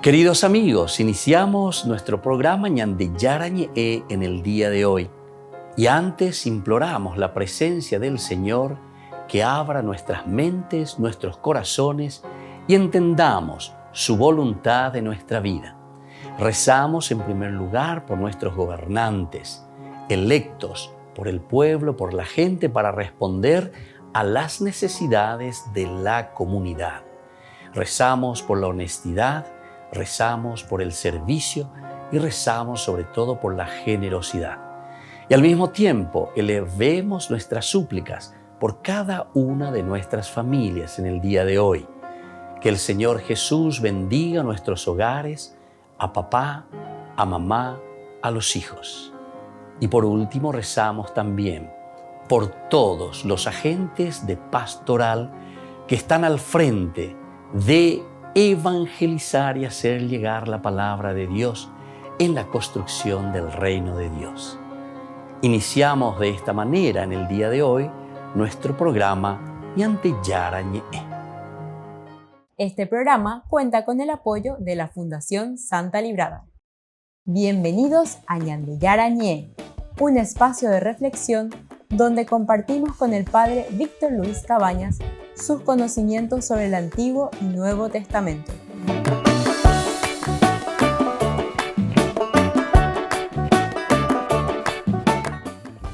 Queridos amigos, iniciamos nuestro programa Ñande Yarañe en el día de hoy. Y antes imploramos la presencia del Señor que abra nuestras mentes, nuestros corazones y entendamos su voluntad de nuestra vida. Rezamos en primer lugar por nuestros gobernantes, electos por el pueblo, por la gente, para responder a las necesidades de la comunidad. Rezamos por la honestidad, rezamos por el servicio y rezamos sobre todo por la generosidad. Y al mismo tiempo elevemos nuestras súplicas por cada una de nuestras familias en el día de hoy. Que el Señor Jesús bendiga nuestros hogares, a papá, a mamá, a los hijos. Y por último rezamos también por todos los agentes de pastoral que están al frente de evangelizar y hacer llegar la palabra de Dios en la construcción del reino de Dios. Iniciamos de esta manera en el día de hoy nuestro programa Ñande Yarañe. Este programa cuenta con el apoyo de la Fundación Santa Librada. Bienvenidos a Ñande Yarañe, un espacio de reflexión donde compartimos con el Padre Víctor Luis Cabañas sus conocimientos sobre el Antiguo y Nuevo Testamento.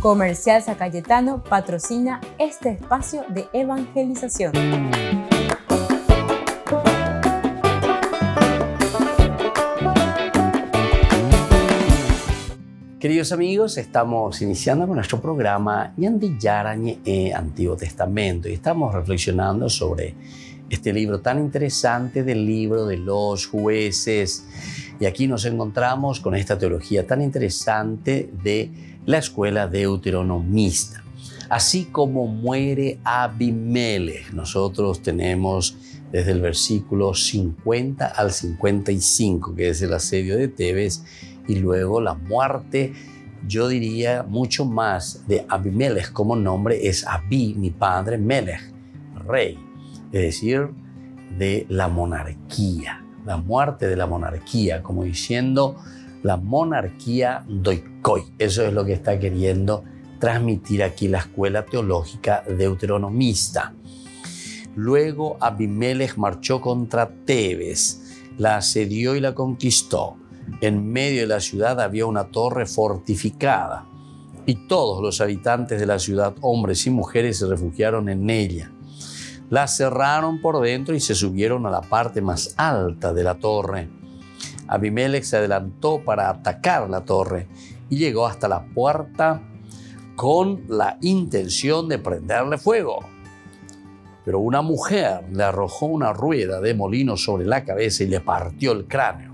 Comercial San Cayetano patrocina este espacio de evangelización. Queridos amigos, estamos iniciando con nuestro programa Ñande Yarañe Antiguo Testamento y estamos reflexionando sobre este libro tan interesante del libro de los jueces. Y aquí nos encontramos con esta teología tan interesante de la escuela deuteronomista. Así como muere Abimelech, nosotros tenemos desde el versículo 50 al 55, que es el asedio de Tebes, y luego la muerte, yo diría mucho más de Abimelech como nombre es Abi, mi padre, Melech, rey, es decir, de la monarquía, la muerte de la monarquía, como diciendo la monarquía doikoi. Eso es lo que está queriendo transmitir aquí la escuela teológica deuteronomista. Luego Abimelech marchó contra Tebes, la asedió y la conquistó. En medio de la ciudad había una torre fortificada y todos los habitantes de la ciudad, hombres y mujeres, se refugiaron en ella. La cerraron por dentro y se subieron a la parte más alta de la torre. Abimelech se adelantó para atacar la torre y llegó hasta la puerta con la intención de prenderle fuego. Pero una mujer le arrojó una rueda de molino sobre la cabeza y le partió el cráneo.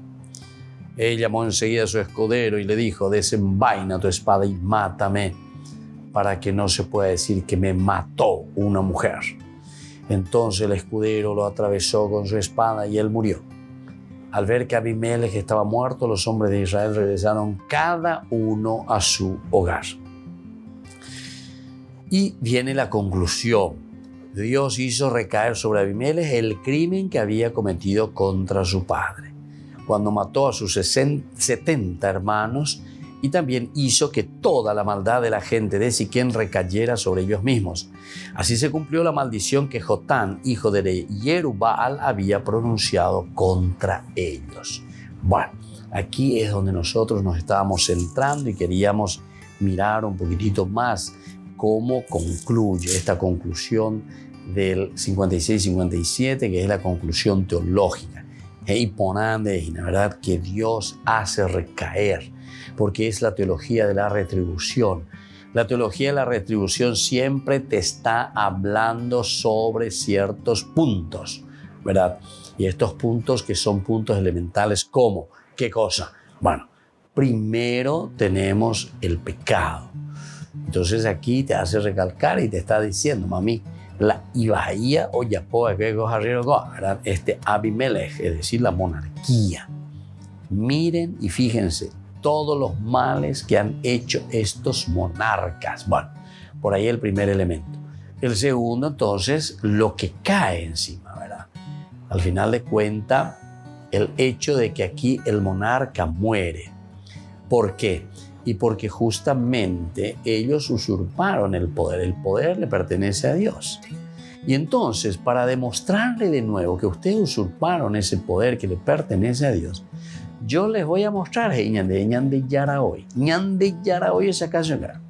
Él llamó enseguida a su escudero y le dijo: desenvaina tu espada y mátame, para que no se pueda decir que me mató una mujer. Entonces el escudero lo atravesó con su espada y él murió. Al ver que Abimelech estaba muerto, los hombres de Israel regresaron cada uno a su hogar. Y viene la conclusión. Dios hizo recaer sobre Abimelech el crimen que había cometido contra su padre, cuando mató a sus 70 hermanos, y también hizo que toda la maldad de la gente de Siquén recayera sobre ellos mismos. Así se cumplió la maldición que Jotán, hijo de Jerubbaal, había pronunciado contra ellos. Bueno, aquí es donde nosotros nos estábamos centrando y queríamos mirar un poquitito más cómo concluye esta conclusión del 56-57, que es la conclusión teológica. Es importante, la verdad, que Dios hace recaer, porque es la teología de la retribución. La teología de la retribución siempre te está hablando sobre ciertos puntos, ¿verdad? Y estos puntos que son puntos elementales, ¿cómo? ¿Qué cosa? Bueno, primero tenemos el pecado. Entonces aquí te hace recalcar y te está diciendo, mami, la Ibaía o Yapoa, ¿verdad? Abimelech, es decir, la monarquía. Miren y fíjense todos los males que han hecho estos monarcas. Bueno, por ahí el primer elemento. El segundo, entonces, lo que cae encima, ¿verdad? Al final de cuentas, el hecho de que aquí el monarca muere. ¿Por qué? Y porque justamente ellos usurparon el poder le pertenece a Dios. Y entonces, para demostrarle de nuevo que ustedes usurparon ese poder que le pertenece a Dios, yo les voy a mostrar Ñande Yarahoy. Ñande Yarahoy es acaso grande.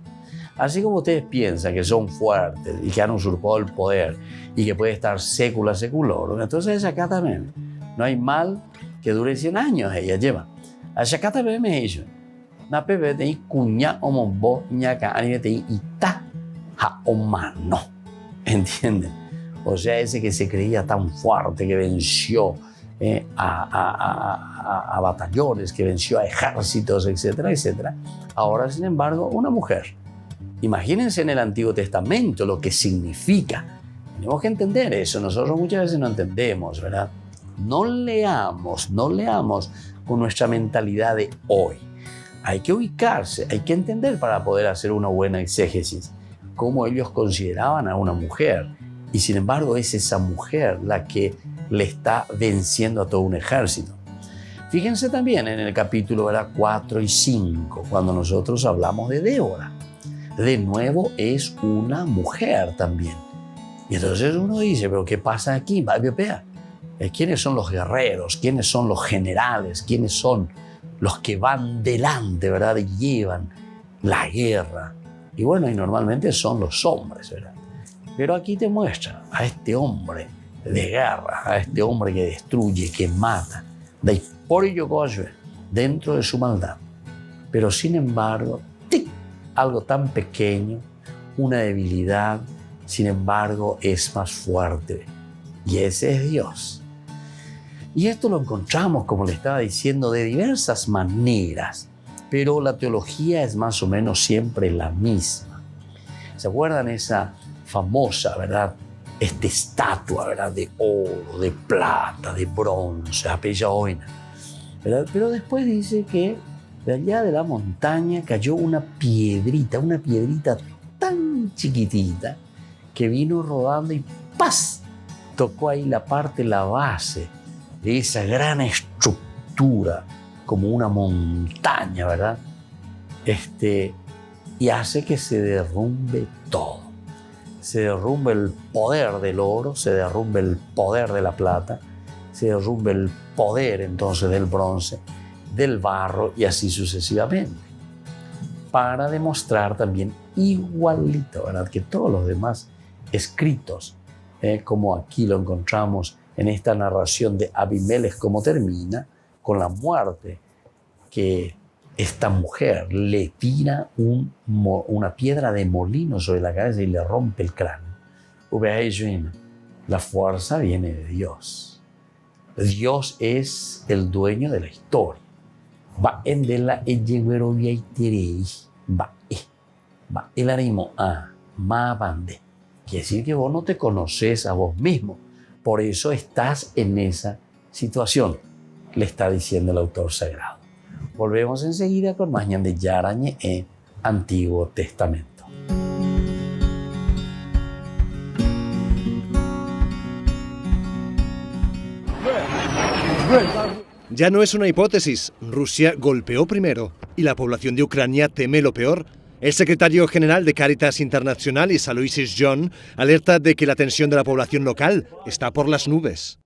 Así como ustedes piensan que son fuertes y que han usurpado el poder y que puede estar sécula seculorum, entonces acá también no hay mal que dure 100 años, ella lleva. Acá también me dice, na pepe te cuña o mombo ñaca anime te ita ha o mano. ¿Entienden? O sea, ese que se creía tan fuerte que venció a batallones, que venció a ejércitos, etcétera, etcétera. Ahora, sin embargo, una mujer. Imagínense en el Antiguo Testamento lo que significa. Tenemos que entender eso. Nosotros muchas veces no entendemos, ¿verdad? No leamos con nuestra mentalidad de hoy. Hay que ubicarse, hay que entender para poder hacer una buena exégesis cómo ellos consideraban a una mujer. Y sin embargo es esa mujer la que le está venciendo a todo un ejército. Fíjense también en el capítulo 4 y 5, cuando nosotros hablamos de Débora. De nuevo es una mujer también. Y entonces uno dice, ¿pero qué pasa aquí? ¿Quiénes son los guerreros? ¿Quiénes son los generales? ¿Quiénes son los que van delante, verdad? Y llevan la guerra. Y bueno, y normalmente son los hombres, ¿verdad? Pero aquí te muestra a este hombre de guerra, a este hombre que destruye, que mata, de por ello dentro de su maldad. Pero sin embargo, algo tan pequeño, una debilidad, sin embargo, es más fuerte. Y ese es Dios. Y esto lo encontramos, como le estaba diciendo, de diversas maneras, pero la teología es más o menos siempre la misma. ¿Se acuerdan esa famosa, verdad? Esta estatua, ¿verdad? De oro, de plata, de bronce, apelloina, ¿verdad? Pero después dice que de allá de la montaña cayó una piedrita tan chiquitita que vino rodando y ¡paz! Tocó ahí la base de esa gran estructura, como una montaña, ¿verdad? Y hace que se derrumbe todo. Se derrumbe el poder del oro, se derrumbe el poder de la plata, se derrumbe el poder entonces del bronce, del barro y así sucesivamente. Para demostrar también igualito, ¿verdad? Que todos los demás escritos, como aquí lo encontramos en esta narración de Abimelech, como termina con la muerte, que esta mujer le tira una piedra de molino sobre la cabeza y le rompe el cráneo. La fuerza viene de Dios. Dios es el dueño de la historia. Va en de la eyeguerovia y tirei. Va el arimo a ma bande. Quiere decir que vos no te conoces a vos mismo. Por eso estás en esa situación, le está diciendo el autor sagrado. Volvemos enseguida con más Ñande Yarañe en Antiguo Testamento. Ya no es una hipótesis. Rusia golpeó primero y la población de Ucrania teme lo peor. El secretario general de Caritas Internacionalis, Aloysius John, alerta de que la tensión de la población local está por las nubes.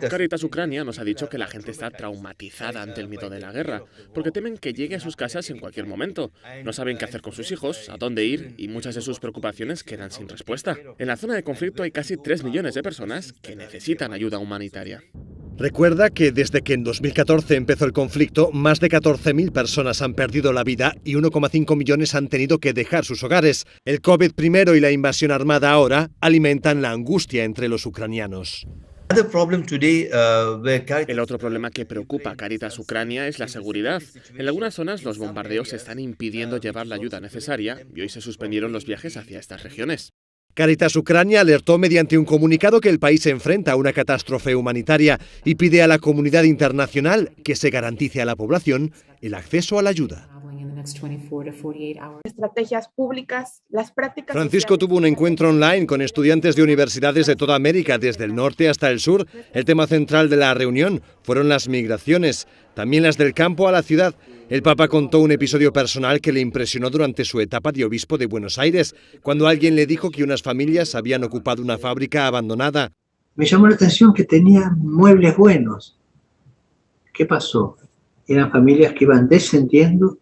Caritas Ucrania nos ha dicho que la gente está traumatizada ante el miedo de la guerra, porque temen que llegue a sus casas en cualquier momento. No saben qué hacer con sus hijos, a dónde ir, y muchas de sus preocupaciones quedan sin respuesta. En la zona de conflicto hay casi 3 millones de personas que necesitan ayuda humanitaria. Recuerda que desde que en 2014 empezó el conflicto, más de 14.000 personas han perdido la vida y 1,5 millones han tenido que dejar sus hogares. El COVID primero y la invasión armada ahora alimentan la angustia entre los ucranianos. El otro problema que preocupa a Caritas Ucrania es la seguridad. En algunas zonas los bombardeos están impidiendo llevar la ayuda necesaria y hoy se suspendieron los viajes hacia estas regiones. Caritas Ucrania alertó mediante un comunicado que el país se enfrenta a una catástrofe humanitaria y pide a la comunidad internacional que se garantice a la población el acceso a la ayuda. Estrategias públicas, las prácticas. Francisco tuvo un encuentro online con estudiantes de universidades de toda América, desde el norte hasta el sur. El tema central de la reunión fueron las migraciones, también las del campo a la ciudad. El Papa contó un episodio personal que le impresionó durante su etapa de obispo de Buenos Aires, cuando alguien le dijo que unas familias habían ocupado una fábrica abandonada. Me llamó la atención que tenían muebles buenos. ¿Qué pasó? Eran familias que iban descendiendo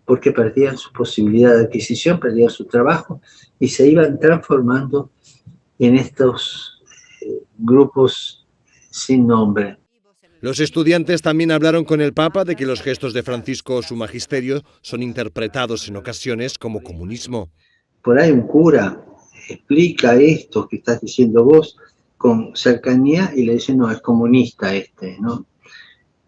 porque perdían su posibilidad de adquisición, perdían su trabajo y se iban transformando en estos grupos sin nombre. Los estudiantes también hablaron con el Papa de que los gestos de Francisco o su magisterio son interpretados en ocasiones como comunismo. Por ahí un cura explica esto que estás diciendo vos con cercanía y le dice, no, es comunista ¿no?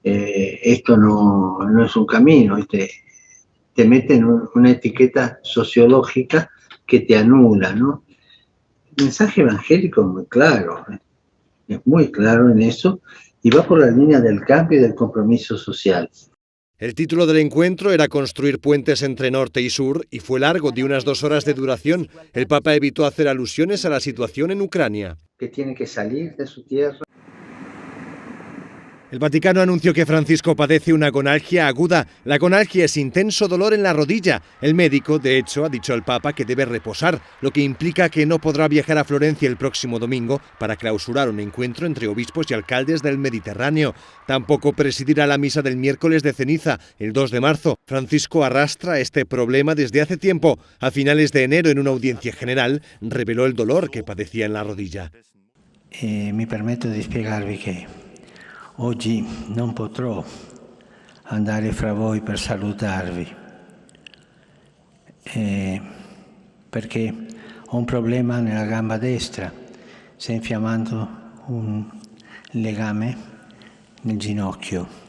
Esto no es un camino, te meten una etiqueta sociológica que te anula, ¿no? El mensaje evangélico es muy claro, es muy claro en eso, y va por la línea del cambio y del compromiso social. El título del encuentro era Construir puentes entre norte y sur y fue largo, de unas 2 horas de duración. El Papa evitó hacer alusiones a la situación en Ucrania. Que tiene que salir de su tierra. El Vaticano anunció que Francisco padece una gonalgia aguda. La gonalgia es intenso dolor en la rodilla. El médico, de hecho, ha dicho al Papa que debe reposar, lo que implica que no podrá viajar a Florencia el próximo domingo para clausurar un encuentro entre obispos y alcaldes del Mediterráneo. Tampoco presidirá la misa del miércoles de ceniza, el 2 de marzo. Francisco arrastra este problema desde hace tiempo. A finales de enero, en una audiencia general, reveló el dolor que padecía en la rodilla. Mi permetto di spiegarvi che oggi non potrò andare fra voi per salutarvi perché ho un problema nella gamba destra, si è infiammando un legame nel ginocchio.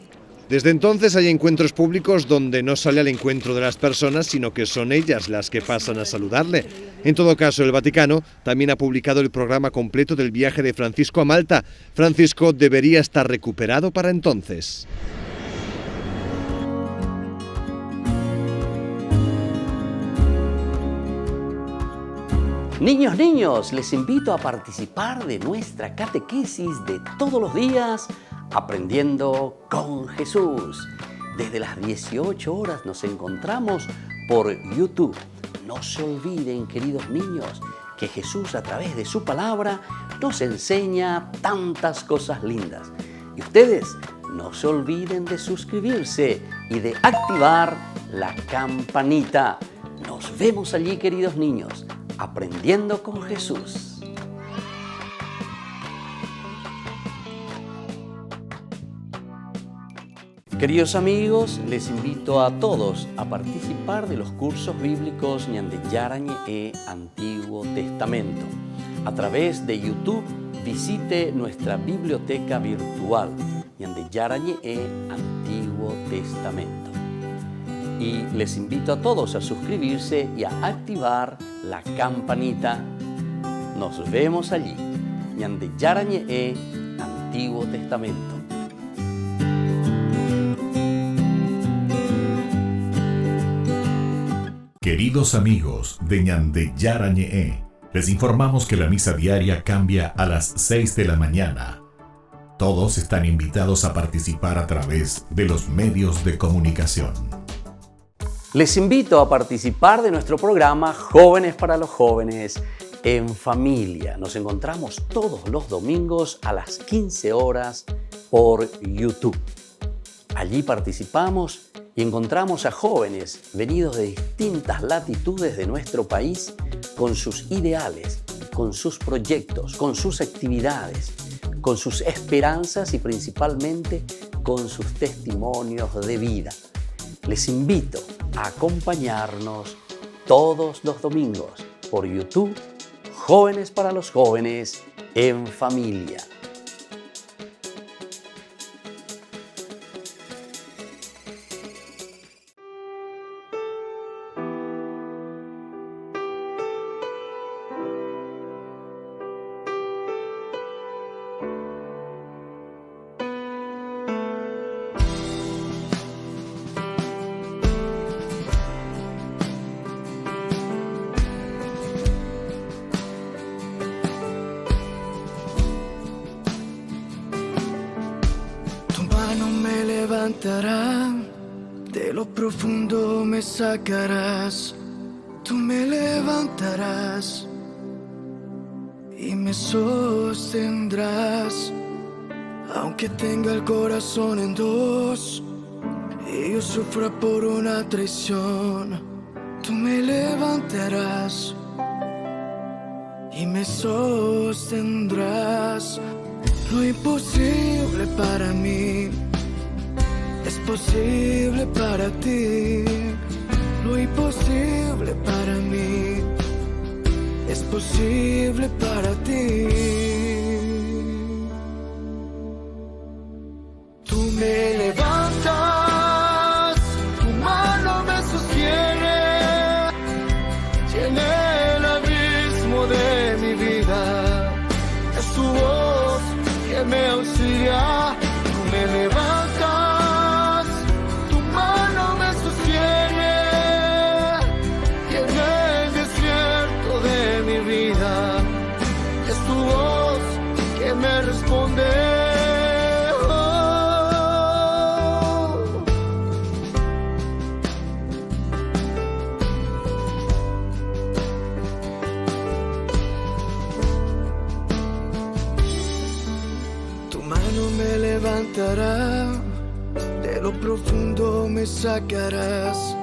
Desde entonces hay encuentros públicos donde no sale al encuentro de las personas, sino que son ellas las que pasan a saludarle. En todo caso, el Vaticano también ha publicado el programa completo del viaje de Francisco a Malta. Francisco debería estar recuperado para entonces. Niños, les invito a participar de nuestra catequesis de todos los días, Aprendiendo con Jesús. Desde las 18 horas nos encontramos por YouTube. No se olviden, queridos niños, que Jesús a través de su palabra nos enseña tantas cosas lindas. Y ustedes no se olviden de suscribirse y de activar la campanita. Nos vemos allí, queridos niños, Aprendiendo con Jesús. Queridos amigos, les invito a todos a participar de los cursos bíblicos Ñande Yarañe Antiguo Testamento. A través de YouTube, visite nuestra biblioteca virtual Ñande Yarañe Antiguo Testamento. Y les invito a todos a suscribirse y a activar la campanita. Nos vemos allí, Ñande Yarañe Antiguo Testamento. Queridos amigos de Ñande Yarañe, les informamos que la misa diaria cambia a las 6 de la mañana. Todos están invitados a participar a través de los medios de comunicación. Les invito a participar de nuestro programa Jóvenes para los Jóvenes en Familia. Nos encontramos todos los domingos a las 15 horas por YouTube. Allí participamos y encontramos a jóvenes venidos de distintas latitudes de nuestro país con sus ideales, con sus proyectos, con sus actividades, con sus esperanzas y principalmente con sus testimonios de vida. Les invito a acompañarnos todos los domingos por YouTube, Jóvenes para los Jóvenes en Familia. levantarás, de lo profundo me sacarás. Tú me levantarás y me sostendrás. Aunque tenga el corazón en dos y yo sufra por una traición, tú me levantarás y me sostendrás. Lo imposible para mí es posible para ti. Lo imposible para mí es posible para ti. Tú me levantas, tu mano me sostiene, llena el abismo de mi vida. Es tu voz que me auxilia. Tú me levantas, tu mano me sostiene, llena el desierto de mi vida. Es tu voz que me responde. Me levantará, de lo profundo me sacarás.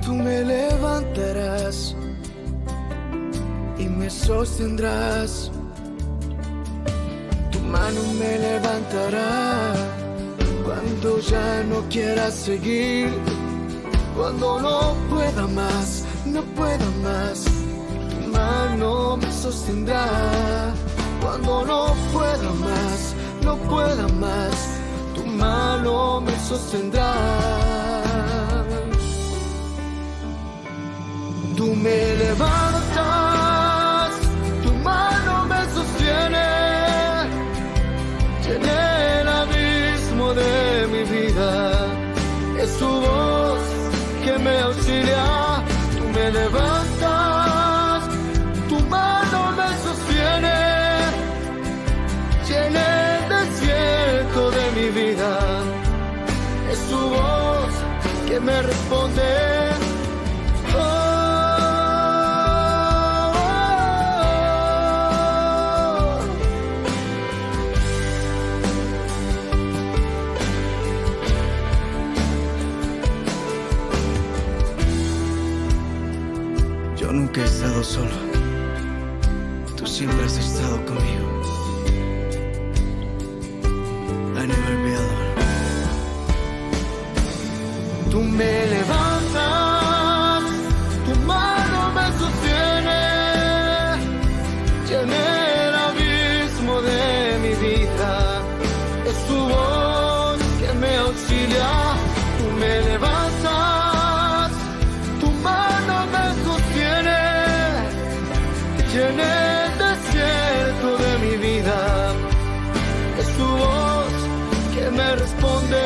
Tú me levantarás y me sostendrás. Tu mano me levantará cuando ya no quiera seguir, cuando no pueda más, no pueda más. Tu mano me sostendrá cuando no pueda más, no pueda más, tu mano me sostendrá. Tú me levantas, tu mano me sostiene, llena el abismo de mi vida. Es tu voz que me auxilia. Tú me levantas, tu mano me sostiene, llena el desierto de mi vida. Es tu voz que me responde. Oh, oh, oh. Yo nunca he estado solo. Tú siempre has estado conmigo. Tú me levantas, tu mano me sostiene, llena el abismo de mi vida. Es tu voz que me auxilia. Tú me levantas, tu mano me sostiene, llena el desierto de mi vida. Es tu voz que me responde.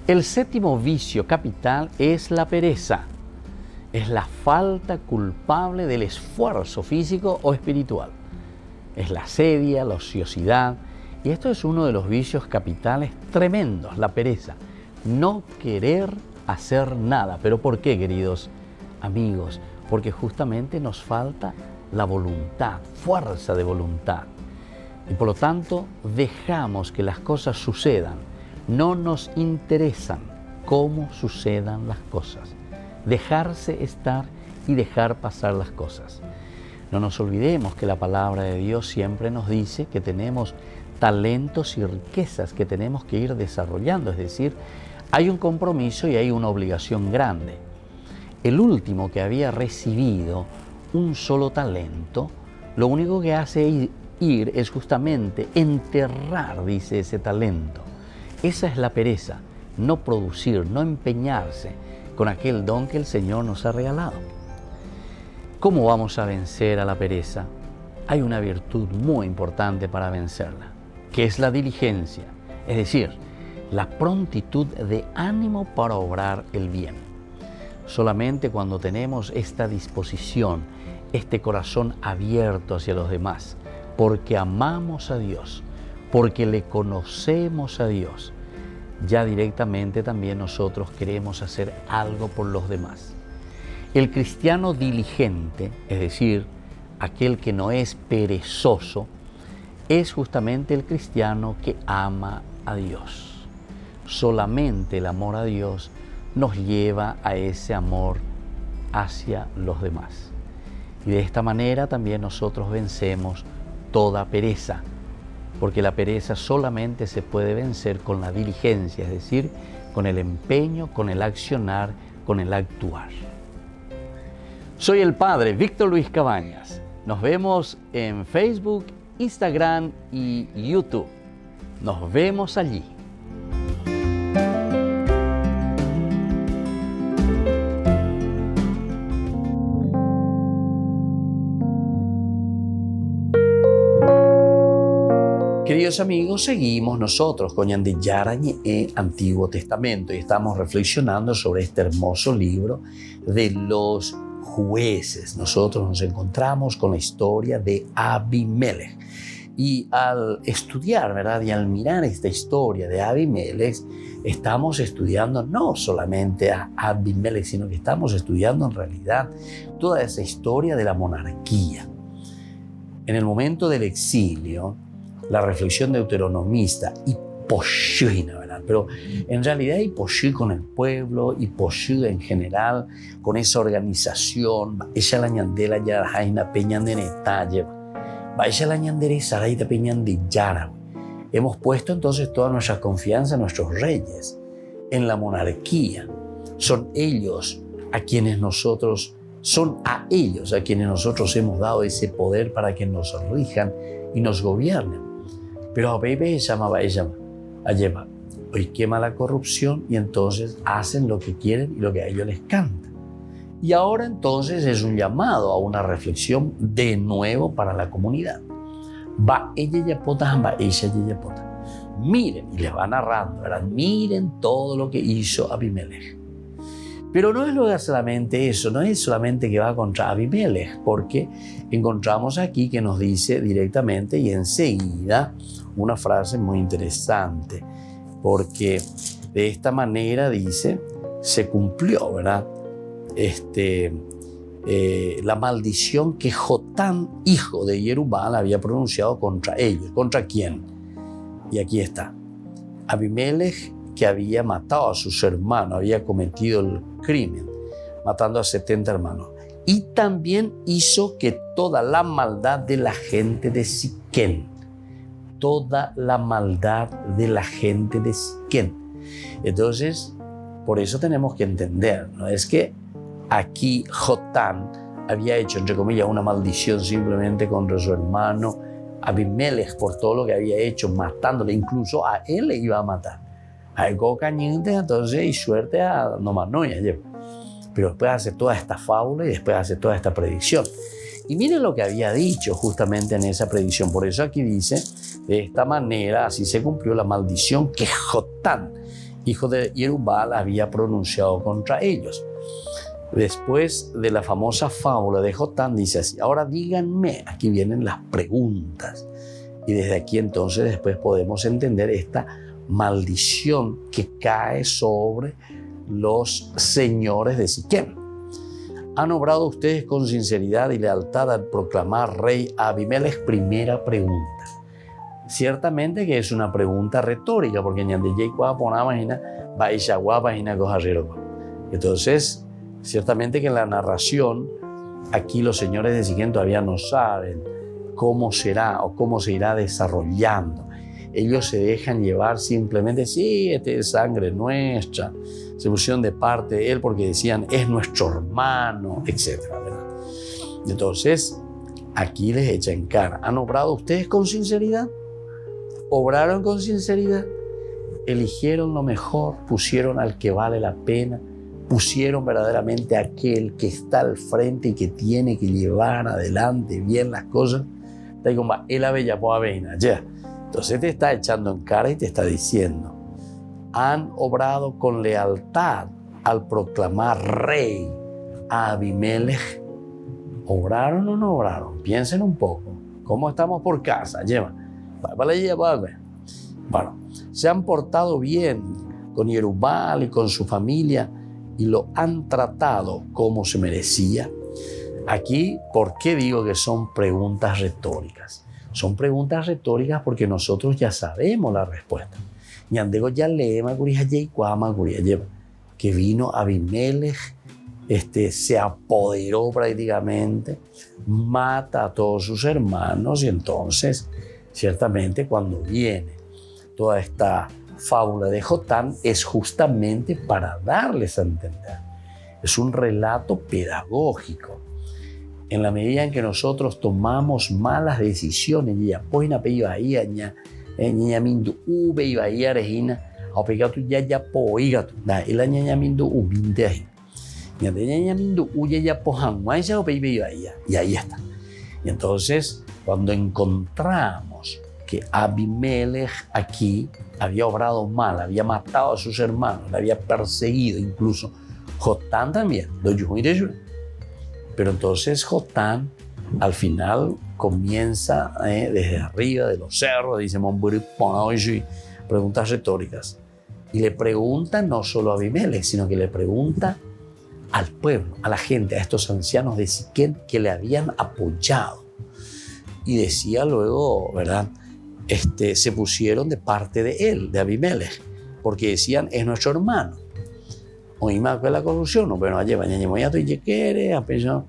El séptimo vicio capital es la pereza. Es la falta culpable del esfuerzo físico o espiritual. Es la asedia, la ociosidad. Y esto es uno de los vicios capitales tremendos, la pereza. No querer hacer nada. ¿Pero por qué, queridos amigos? Porque justamente nos falta la voluntad, fuerza de voluntad. Y por lo tanto, dejamos que las cosas sucedan. No nos interesan cómo sucedan las cosas. Dejarse estar y dejar pasar las cosas. No nos olvidemos que la palabra de Dios siempre nos dice que tenemos talentos y riquezas que tenemos que ir desarrollando. Es decir, hay un compromiso y hay una obligación grande. El último que había recibido un solo talento, lo único que hace ir es justamente enterrar, dice, ese talento. Esa es la pereza, no producir, no empeñarse con aquel don que el Señor nos ha regalado. ¿Cómo vamos a vencer a la pereza? Hay una virtud muy importante para vencerla, que es la diligencia, es decir, la prontitud de ánimo para obrar el bien. Solamente cuando tenemos esta disposición, este corazón abierto hacia los demás, porque amamos a Dios, porque le conocemos a Dios, ya directamente también nosotros queremos hacer algo por los demás. El cristiano diligente, es decir, aquel que no es perezoso, es justamente el cristiano que ama a Dios. Solamente el amor a Dios nos lleva a ese amor hacia los demás. Y de esta manera también nosotros vencemos toda pereza, porque la pereza solamente se puede vencer con la diligencia, es decir, con el empeño, con el accionar, con el actuar. Soy el Padre Víctor Luis Cabañas. Nos vemos en Facebook, Instagram y YouTube. Nos vemos allí. Queridos amigos, seguimos nosotros con Ñande Yarañe Antiguo Testamento y estamos reflexionando sobre este hermoso libro de los jueces. Nosotros nos encontramos con la historia de Abimelech y al estudiar, ¿verdad? Y al mirar esta historia de Abimelech, estamos estudiando no solamente a Abimelech, sino que estamos estudiando en realidad toda esa historia de la monarquía. En el momento del exilio, la reflexión deuteronomista hipoyina, ¿verdad? Pero en realidad hipoyí con el pueblo, hipoyí en general, con esa organización, ella la ñandela ya jaina peñan de netalle, vaya la ñandere saraita peñan de yara. Hemos puesto entonces toda nuestra confianza en nuestros reyes, en la monarquía. Son a ellos a quienes nosotros hemos dado ese poder para que nos rijan y nos gobiernen. Pero a Bebe llamaba ella, hoy quema la corrupción y entonces hacen lo que quieren y lo que a ellos les canta. Y ahora entonces es un llamado a una reflexión de nuevo para la comunidad. Va ella yapota, va ella yapota. Miren, y les va narrando, ¿verdad? Miren todo lo que hizo Abimelech. Pero no es solamente eso, no es solamente que va contra Abimelech, porque encontramos aquí que nos dice directamente y enseguida una frase muy interesante, porque de esta manera dice, se cumplió, ¿verdad? La maldición que Jotán, hijo de Jerubbaal, había pronunciado contra ellos. ¿Contra quién? Y aquí está. Abimelech, que había matado a sus hermanos, había cometido el crimen, matando a 70 hermanos. Y también hizo que toda la maldad de la gente de Siquén, toda la maldad de la gente de Siquén. Entonces, por eso tenemos que entender, no es que aquí Jotán había hecho, entre comillas, una maldición simplemente contra su hermano Abimelech por todo lo que había hecho, matándole, incluso a él le iba a matar. A él cañinte, entonces, y suerte a Nomanoia. Pero después hace toda esta fábula y después hace toda esta predicción. Y miren lo que había dicho justamente en esa predicción. Por eso aquí dice, de esta manera, así se cumplió la maldición que Jotán, hijo de Jerubbaal, había pronunciado contra ellos. Después de la famosa fábula de Jotán, dice así, ahora díganme, aquí vienen las preguntas. Y desde aquí entonces después podemos entender esta maldición que cae sobre los señores de Siquem. ¿Han obrado ustedes con sinceridad y lealtad al proclamar rey a Abimelech? Primera pregunta. Ciertamente que es una pregunta retórica, porque entonces, ciertamente que en la narración, aquí los señores de Siquem todavía no saben cómo será o cómo se irá desarrollando. Ellos se dejan llevar simplemente, sí, este es sangre nuestra, se pusieron de parte de él porque decían, es nuestro hermano, etc. ¿verdad? Entonces, aquí les echa en cara, ¿han obrado ustedes con sinceridad? ¿Obraron con sinceridad? ¿Eligieron lo mejor? ¿Pusieron al que vale la pena pusieron verdaderamente a aquel que está al frente y que tiene que llevar adelante bien las cosas. Te digo, él bella po avena, ya. Entonces te está echando en cara y te está diciendo, han obrado con lealtad al proclamar rey a Abimelech. ¿Obraron o no obraron? Piensen un poco. ¿Cómo estamos por casa? Lleva. Bueno, se han portado bien con Yerubal y con su familia y lo han tratado como se merecía. Aquí, ¿por qué digo que son preguntas retóricas? Son preguntas retóricas porque nosotros ya sabemos la respuesta. Que vino Abimelech, se apoderó prácticamente, mata a todos sus hermanos y entonces, ciertamente, cuando viene toda esta fábula de Jotán es justamente para darles a entender. Es un relato pedagógico. En la medida en que nosotros tomamos malas decisiones, ya poina pe ibaía ña mindu ube ibaía regina au pegatu ya poigatu da ila ña mindu ubinte ahí ña de ña mindu uye ya pohan maisa o pe ibaía y ahí está. Y entonces cuando encontramos que Abimelech aquí había obrado mal, había matado a sus hermanos, le había perseguido, incluso Jotán también, pero entonces Jotán al final comienza desde arriba de los cerros, dice preguntas retóricas, y le pregunta no solo a Abimelech, sino que le pregunta al pueblo, a la gente, a estos ancianos de Siquem que le habían apoyado, y decía luego, ¿verdad?, se pusieron de parte de él, de Abimelech, porque decían, es nuestro hermano. Oímos que la corrupción, no, pero allá baña moyato y quiere, apenas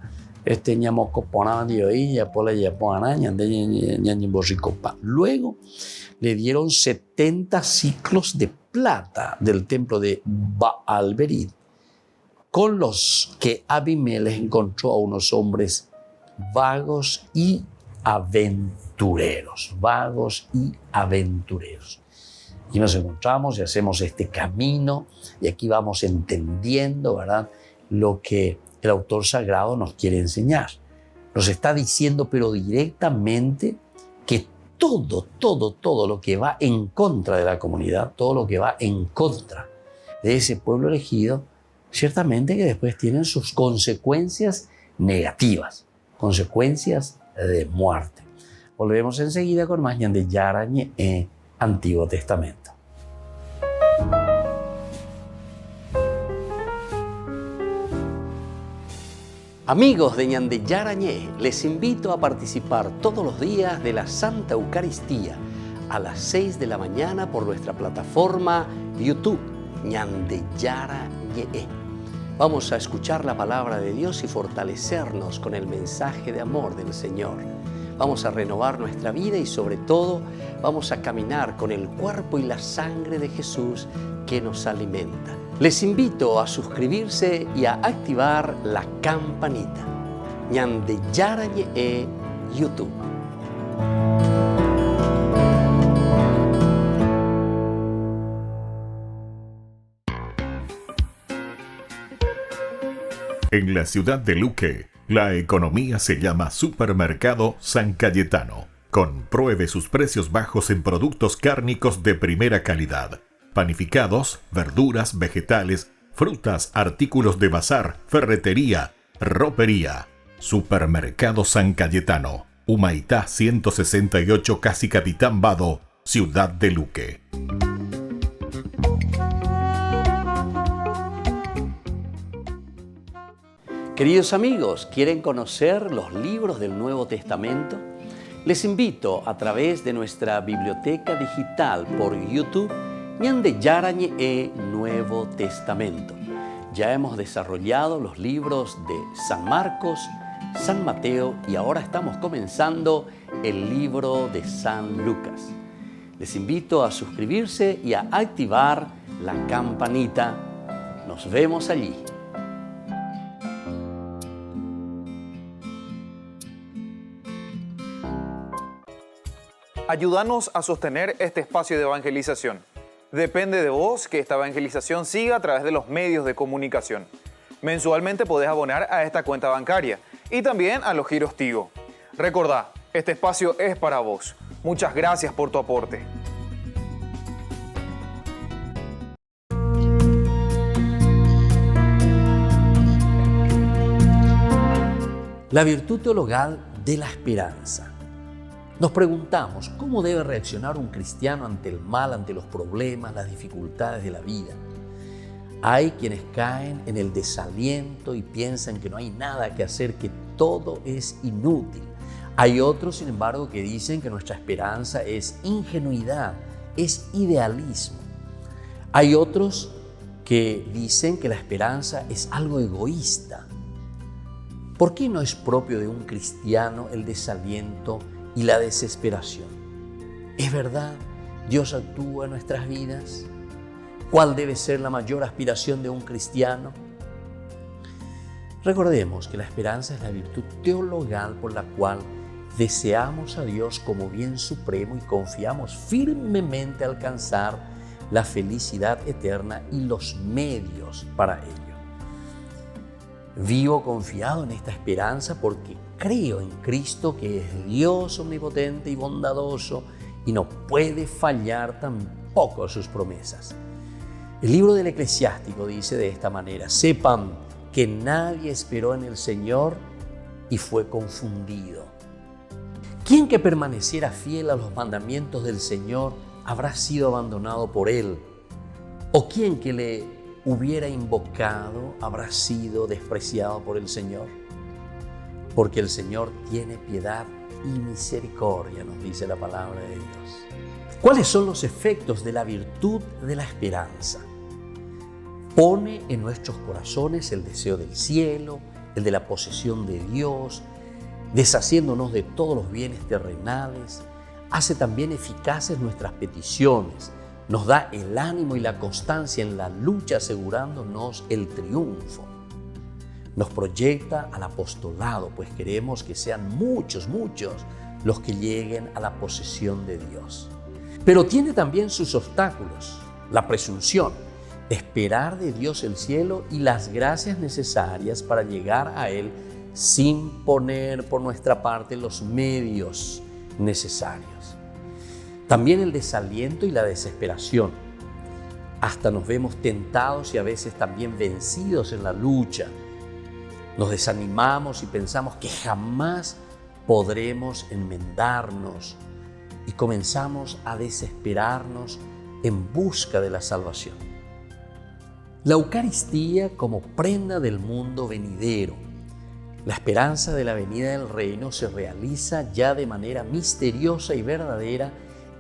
ñamo copona dio y ya por la ya araña de ñañi borricopa. Luego le dieron 70 ciclos de plata del templo de Baal-Berit, con los que Abimelech encontró a unos hombres vagos y aventureros, Y nos encontramos y hacemos este camino y aquí vamos entendiendo, ¿verdad?, lo que el autor sagrado nos quiere enseñar. Nos está diciendo, pero directamente, que todo lo que va en contra de la comunidad, todo lo que va en contra de ese pueblo elegido, ciertamente que después tienen sus consecuencias negativas, consecuencias de muerte. Volvemos enseguida con más de Yarañe en Antiguo Testamento. Amigos de Ñande Yarañé, les invito a participar todos los días de la Santa Eucaristía a las 6 de la mañana por nuestra plataforma YouTube Ñande Yarañé. Vamos a escuchar la palabra de Dios y fortalecernos con el mensaje de amor del Señor. Vamos a renovar nuestra vida y sobre todo vamos a caminar con el cuerpo y la sangre de Jesús que nos alimenta. Les invito a suscribirse y a activar la campanita. Ñande Yarañé YouTube. En la ciudad de Luque, la economía se llama Supermercado San Cayetano. Compruebe sus precios bajos en productos cárnicos de primera calidad. Panificados, verduras, vegetales, frutas, artículos de bazar, ferretería, ropería. Supermercado San Cayetano, Humaitá 168, Casi Capitán Vado, Ciudad de Luque. Queridos amigos, ¿quieren conocer los libros del Nuevo Testamento? Les invito a través de nuestra biblioteca digital por YouTube Ñande Yarañé Nuevo Testamento. Ya hemos desarrollado los libros de San Marcos, San Mateo y ahora estamos comenzando el libro de San Lucas. Les invito a suscribirse y a activar la campanita. Nos vemos allí. Ayúdanos a sostener este espacio de evangelización. Depende de vos que esta evangelización siga a través de los medios de comunicación. Mensualmente podés abonar a esta cuenta bancaria y también a los giros Tigo. Recordá, este espacio es para vos. Muchas gracias por tu aporte. La virtud teologal de la esperanza. Nos preguntamos cómo debe reaccionar un cristiano ante el mal, ante los problemas, las dificultades de la vida. Hay quienes caen en el desaliento y piensan que no hay nada que hacer, que todo es inútil. Hay otros, sin embargo, que dicen que nuestra esperanza es ingenuidad, es idealismo. Hay otros que dicen que la esperanza es algo egoísta. ¿Por qué no es propio de un cristiano el desaliento y la desesperación? ¿Es verdad? ¿Dios actúa en nuestras vidas? ¿Cuál debe ser la mayor aspiración de un cristiano? Recordemos que la esperanza es la virtud teologal por la cual deseamos a Dios como bien supremo y confiamos firmemente alcanzar la felicidad eterna y los medios para ello. Vivo confiado en esta esperanza porque creo en Cristo, que es Dios omnipotente y bondadoso y no puede fallar tampoco sus promesas. El libro del Eclesiástico dice de esta manera: sepan que nadie esperó en el Señor y fue confundido. ¿Quién que permaneciera fiel a los mandamientos del Señor habrá sido abandonado por Él? ¿O quién que le hubiera invocado habrá sido despreciado por el Señor? Porque el Señor tiene piedad y misericordia, nos dice la palabra de Dios. ¿Cuáles son los efectos de la virtud de la esperanza? Pone en nuestros corazones el deseo del cielo, el de la posesión de Dios, deshaciéndonos de todos los bienes terrenales. Hace también eficaces nuestras peticiones. Nos da el ánimo y la constancia en la lucha, asegurándonos el triunfo. Nos proyecta al apostolado, pues queremos que sean muchos los que lleguen a la posesión de Dios. Pero tiene también sus obstáculos: la presunción, esperar de Dios el cielo y las gracias necesarias para llegar a Él sin poner por nuestra parte los medios necesarios. También el desaliento y la desesperación. Hasta nos vemos tentados y a veces también vencidos en la lucha. Nos desanimamos y pensamos que jamás podremos enmendarnos y comenzamos a desesperarnos en busca de la salvación. La Eucaristía como prenda del mundo venidero. La esperanza de la venida del reino se realiza ya de manera misteriosa y verdadera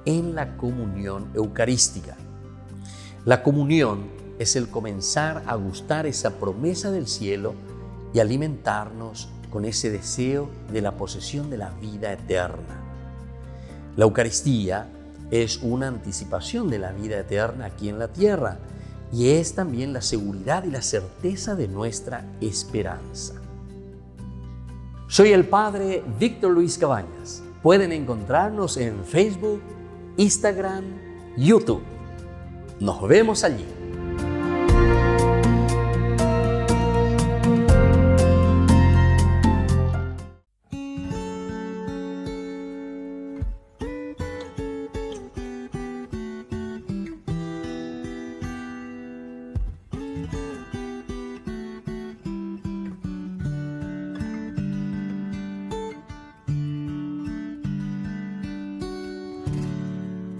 en la comunión eucarística. La comunión es el comenzar a gustar esa promesa del cielo y alimentarnos con ese deseo de la posesión de la vida eterna. La Eucaristía es una anticipación de la vida eterna aquí en la tierra y es también la seguridad y la certeza de nuestra esperanza. Soy el Padre Víctor Luis Cabañas. Pueden encontrarnos en Facebook, Instagram, YouTube. Nos vemos allí.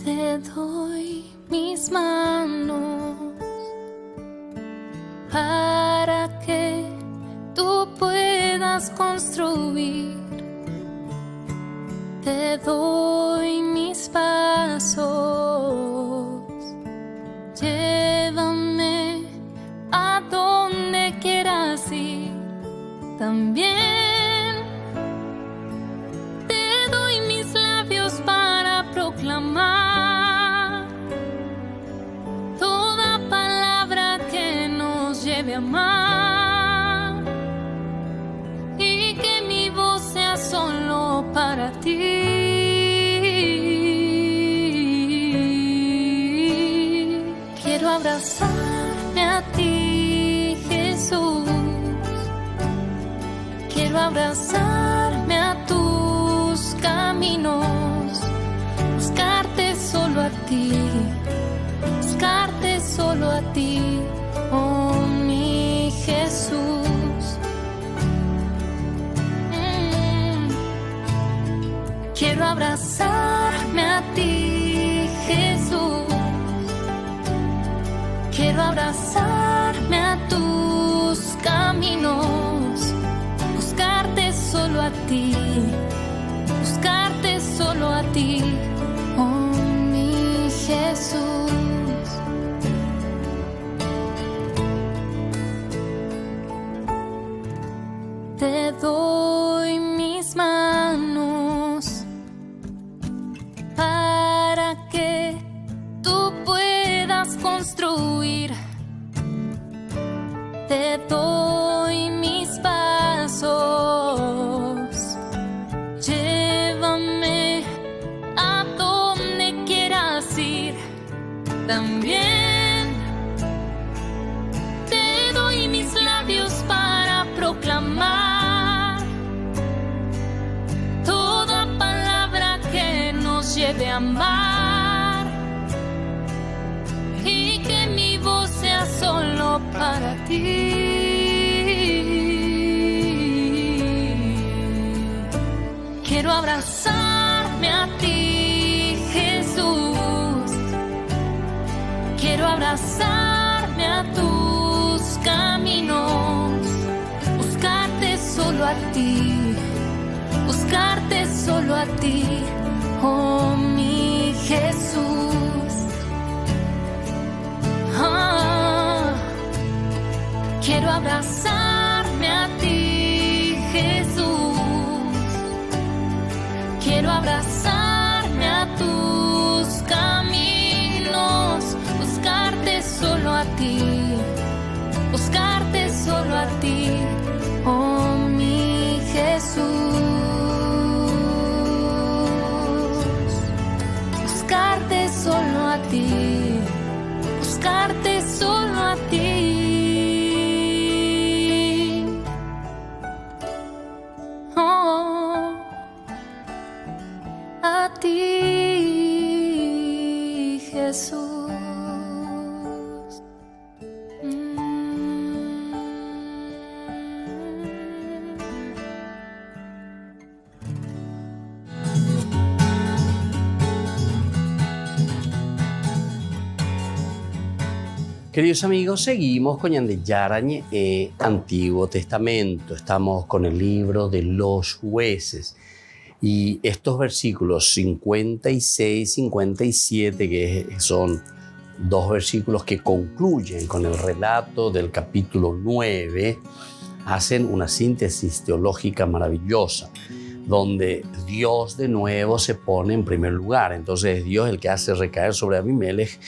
Te doy mis manos para que tú puedas construir. Te doy mis pasos, llévame a donde quieras ir. También te doy mis labios para proclamar toda palabra que nos lleve a amar y que mi voz sea solo para ti. abrazarme a ti, Jesús. Quiero abrazarme a tus caminos, buscarte solo a ti, buscarte solo a ti, oh mi Jesús. Quiero abrazarme a ti, Jesús. Quiero abrazarme a tus caminos, buscarte solo a ti, buscarte solo a ti, oh mi Jesús. Te doy mis manos para que tú puedas construir. Te doy mis pasos, llévame a donde quieras ir. También te doy mis labios para proclamar toda palabra que nos lleve a amar, y que mi voz sea solo para ti. Quiero abrazarme a ti, Jesús. Quiero abrazarme a tus caminos, buscarte solo a ti, buscarte solo a ti, oh mi Jesús. Quiero abrazarme a ti, Jesús. Quiero abrazarme a tus caminos, buscarte solo a ti, buscarte solo a ti, oh mi Jesús. Buscarte solo a ti, buscarte solo a ti. Oh, a ti, Jesús. Queridos amigos, seguimos con Ñande Yarañe, Antiguo Testamento. Estamos con el libro de los jueces. Y estos versículos 56, 57, que son dos versículos que concluyen con el relato del capítulo 9, hacen una síntesis teológica maravillosa, donde Dios de nuevo se pone en primer lugar. Entonces es Dios el que hace recaer sobre Abimelech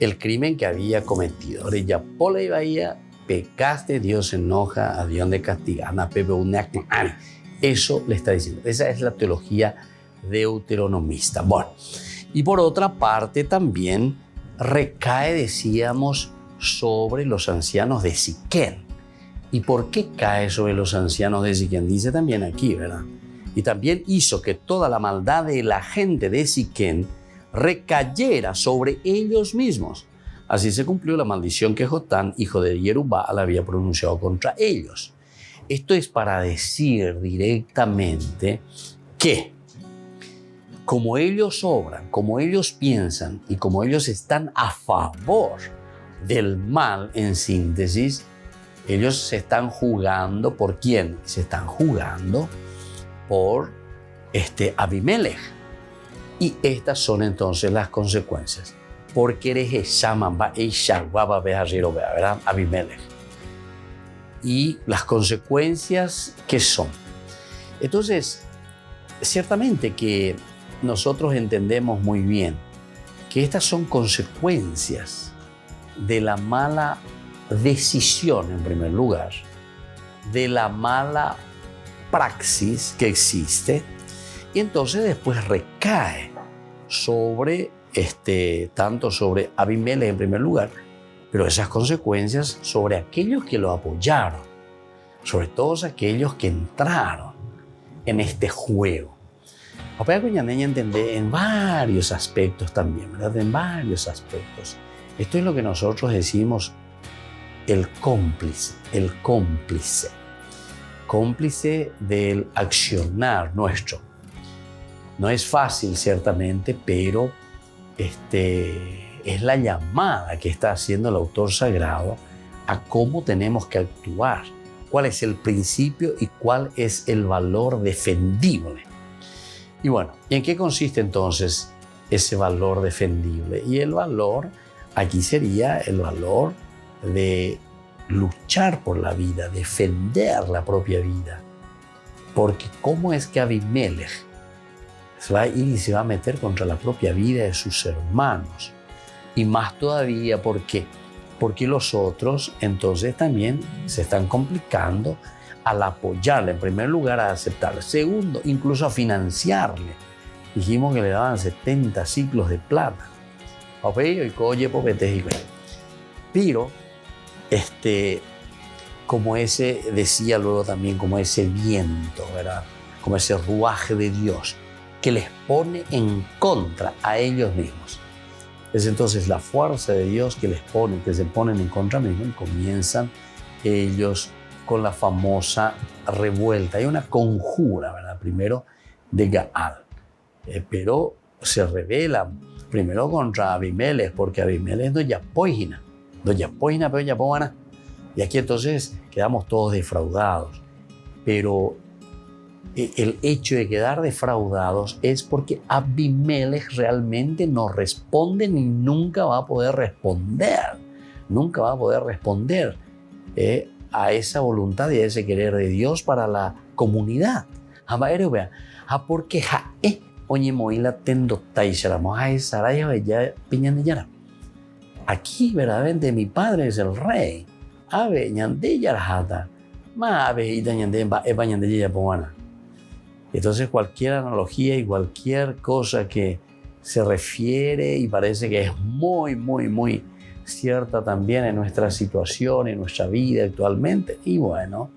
el crimen que había cometido. Ahora ya por la bahía pecaste, Dios se enoja, a Dios de castigar. Eso le está diciendo. Esa es la teología deuteronomista. Bueno, y por otra parte también recae, decíamos, sobre los ancianos de Siquén. ¿Y por qué cae sobre los ancianos de Siquén? Dice también aquí, ¿verdad? Y también hizo que toda la maldad de la gente de Siquén recayera sobre ellos mismos. Así se cumplió la maldición que Jotán, hijo de Jerubbaal, había pronunciado contra ellos. Esto es para decir directamente que como ellos obran, como ellos piensan y como ellos están a favor del mal, en síntesis, ellos se están jugando ¿por quién? Se están jugando por Abimelech. Y estas son entonces las consecuencias. Porque eres ¿verdad? Abimelech. Y las consecuencias, ¿qué son? Entonces, ciertamente que nosotros entendemos muy bien que estas son consecuencias de la mala decisión, en primer lugar, de la mala praxis que existe, y entonces después recae sobre tanto sobre Abimelech en primer lugar, pero esas consecuencias sobre aquellos que lo apoyaron, sobre todos aquellos que entraron en este juego. Papá Coñandeña entender en varios aspectos también, ¿verdad? En varios aspectos. Esto es lo que nosotros decimos el cómplice, cómplice del accionar nuestro. No es fácil, ciertamente, pero es la llamada que está haciendo el autor sagrado a cómo tenemos que actuar, cuál es el principio y cuál es el valor defendible. Y bueno, ¿y en qué consiste entonces ese valor defendible? Y el valor aquí sería el valor de luchar por la vida, defender la propia vida. Porque ¿cómo es que Abimelech se va a ir y se va a meter contra la propia vida de sus hermanos? Y más todavía, ¿por qué? Porque los otros entonces también se están complicando al apoyarle, en primer lugar a aceptarle, segundo, incluso a financiarle. Dijimos que le daban 70 ciclos de plata. Pero, como ese, decía luego también, como ese viento, ¿verdad? Como ese ruaje de Dios que les pone en contra a ellos mismos. Es entonces la fuerza de Dios que se ponen en contra mismos y comienzan ellos con la famosa revuelta. Hay una conjura, ¿verdad? Primero de Gaal, pero se rebelan primero contra Abimelech, porque Abimelech no ya poigina, pero ya pogana. Y aquí entonces quedamos todos defraudados. Pero el hecho de quedar defraudados es porque Abimelech realmente no responde ni nunca va a poder responder. Nunca va a poder responder a esa voluntad y a ese querer de Dios para la comunidad. Porque aquí verdaderamente mi padre es el rey. Entonces cualquier analogía y cualquier cosa que se refiere y parece que es muy, muy, muy cierta también en nuestra situación, en nuestra vida actualmente. Y bueno,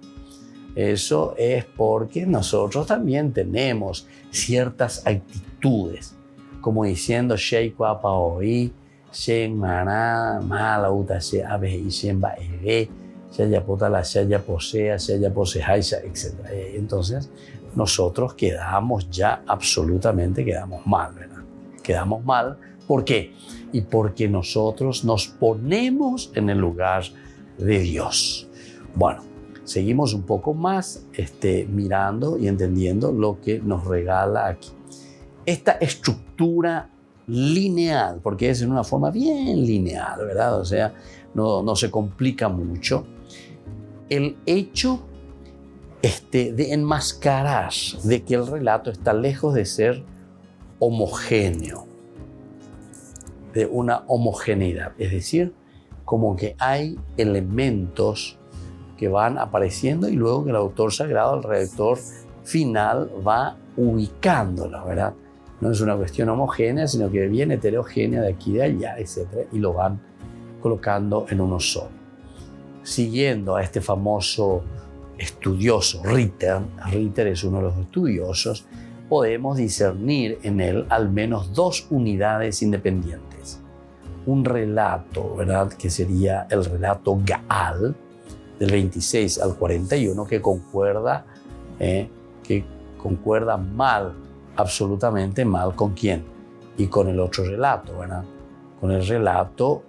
eso es porque nosotros también tenemos ciertas actitudes, como diciendo Sheikh Paoi, Sheikh Maná, Malauta, Se Abe y Shemba Ebe, Shaya Potala, Shaya Posea, Shaya Posehaisa, etc. Entonces, nosotros quedamos mal, ¿verdad? Quedamos mal. ¿Por qué? Y porque nosotros nos ponemos en el lugar de Dios. Bueno, seguimos un poco más mirando y entendiendo lo que nos regala aquí. Esta estructura lineal, porque es en una forma bien lineal, ¿verdad? O sea, no se complica mucho. El hecho de enmascarar de que el relato está lejos de ser homogéneo, de una homogeneidad, es decir, como que hay elementos que van apareciendo y luego que el autor sagrado, el redactor final, va ubicándolos, ¿verdad? No es una cuestión homogénea, sino que viene heterogénea de aquí, de allá, etc. Y lo van colocando en uno solo. Siguiendo a este famoso estudioso, Ritter es uno de los estudiosos, podemos discernir en él al menos dos unidades independientes. Un relato, ¿verdad?, que sería el relato Gaal, del 26 al 41, que concuerda mal, absolutamente mal, ¿con quién? Y con el otro relato, ¿verdad? Con el relato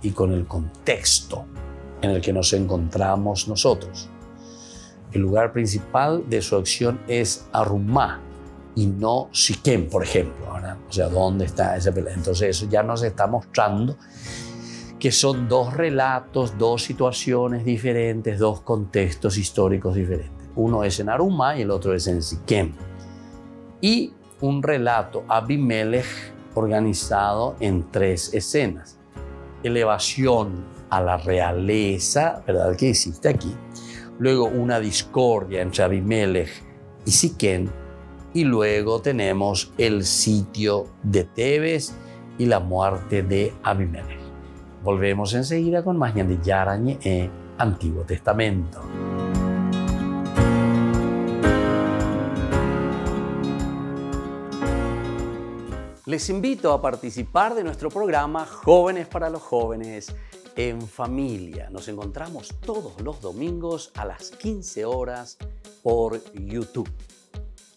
y con el contexto en el que nos encontramos nosotros. El lugar principal de su acción es Arumá y no Siquem, por ejemplo, ¿verdad? O sea, ¿dónde está esa pelea? Entonces eso ya nos está mostrando que son dos relatos, dos situaciones diferentes, dos contextos históricos diferentes. Uno es en Arumá y el otro es en Siquem. Y un relato Abimelech organizado en tres escenas. Elevación a la realeza, ¿verdad?, que existe aquí. Luego una discordia entre Abimelech y Siquem. Y luego tenemos el sitio de Tebes y la muerte de Abimelech. Volvemos enseguida con más Ñande Yarañe Antiguo Testamento. Les invito a participar de nuestro programa Jóvenes para los Jóvenes en Familia. Nos encontramos todos los domingos a las 15 horas por YouTube.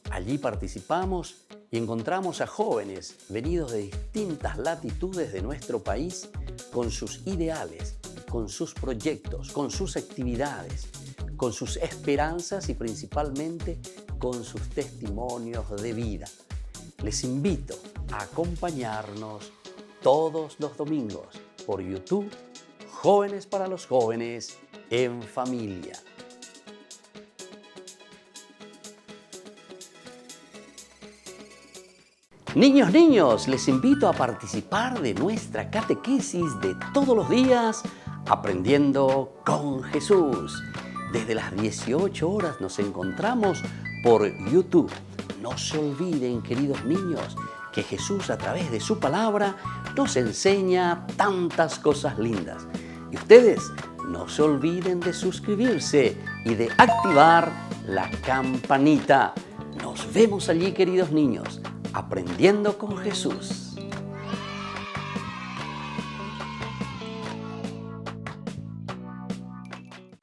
Allí participamos y encontramos a jóvenes venidos de distintas latitudes de nuestro país con sus ideales, con sus proyectos, con sus actividades, con sus esperanzas y principalmente con sus testimonios de vida. Les invito a acompañarnos todos los domingos por YouTube, Jóvenes para los Jóvenes en Familia. Niños, les invito a participar de nuestra catequesis de todos los días, Aprendiendo con Jesús. Desde las 18 horas nos encontramos por YouTube. No se olviden, queridos niños, que Jesús a través de su palabra nos enseña tantas cosas lindas. Y ustedes no se olviden de suscribirse y de activar la campanita. Nos vemos allí, queridos niños, Aprendiendo con Jesús.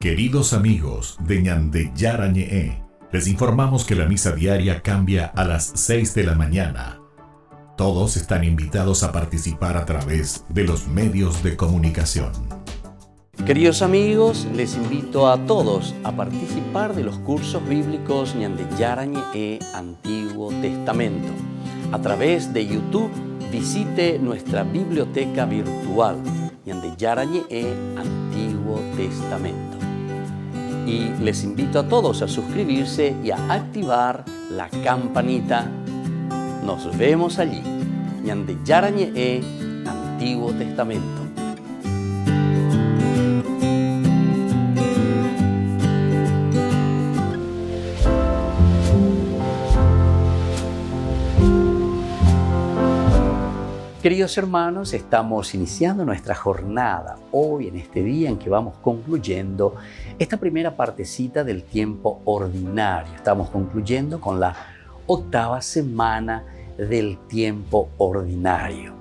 Queridos amigos de Ñande Yarañe, les informamos que la misa diaria cambia a las 6 de la mañana. Todos están invitados a participar a través de los medios de comunicación. Queridos amigos, les invito a todos a participar de los cursos bíblicos Ñande Yarañe Antiguo Testamento. A través de YouTube, visite nuestra biblioteca virtual Ñande Yarañe Antiguo Testamento. Y les invito a todos a suscribirse y a activar la campanita. Nos vemos allí, Ñande Yarañe Antiguo Testamento. Queridos hermanos, estamos iniciando nuestra jornada hoy, en este día en que vamos concluyendo esta primera partecita del tiempo ordinario. Estamos concluyendo con la 8ª semana del tiempo ordinario.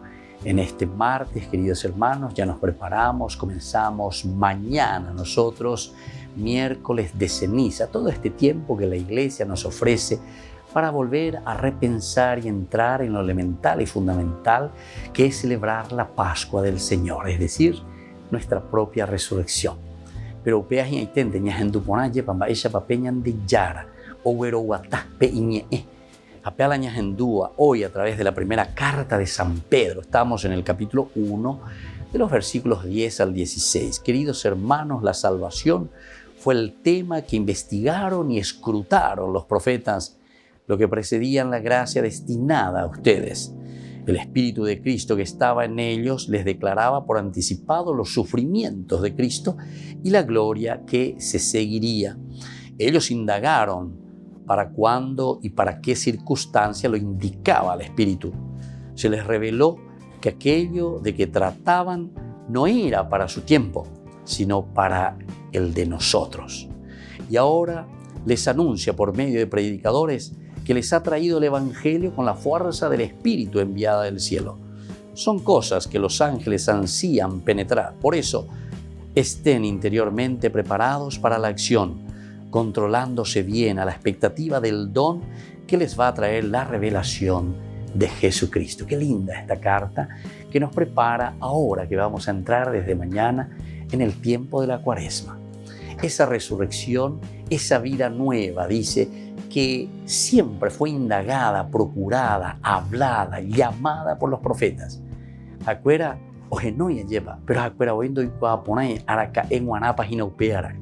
En este martes, queridos hermanos, ya nos preparamos, comenzamos mañana nosotros, miércoles de ceniza, todo este tiempo que la Iglesia nos ofrece para volver a repensar y entrar en lo elemental y fundamental que es celebrar la Pascua del Señor, es decir, nuestra propia resurrección. Pero peas y aitente ñajendu ponaye pamba ella papeñan de yara o güero guataspe iñe. Apela ñagendúa hoy a través de la primera carta de San Pedro. Estamos en el capítulo 1 de los versículos 10 al 16. Queridos hermanos, la salvación fue el tema que investigaron y escrutaron los profetas, lo que precedían la gracia destinada a ustedes. El Espíritu de Cristo que estaba en ellos les declaraba por anticipado los sufrimientos de Cristo y la gloria que se seguiría. Ellos indagaron para cuándo y para qué circunstancia lo indicaba el Espíritu. Se les reveló que aquello de que trataban no era para su tiempo, sino para el de nosotros. Y ahora les anuncia por medio de predicadores que les ha traído el Evangelio con la fuerza del Espíritu enviada del cielo. Son cosas que los ángeles ansían penetrar. Por eso, estén interiormente preparados para la acción, controlándose bien a la expectativa del don que les va a traer la revelación de Jesucristo. Qué linda esta carta que nos prepara ahora que vamos a entrar desde mañana en el tiempo de la Cuaresma. Esa resurrección, esa vida nueva, dice, que siempre fue indagada, procurada, hablada, llamada por los profetas. Acuera, oje no ya lleva, pero acuera oyendo y cuaponay, araca en guanapa y no peara.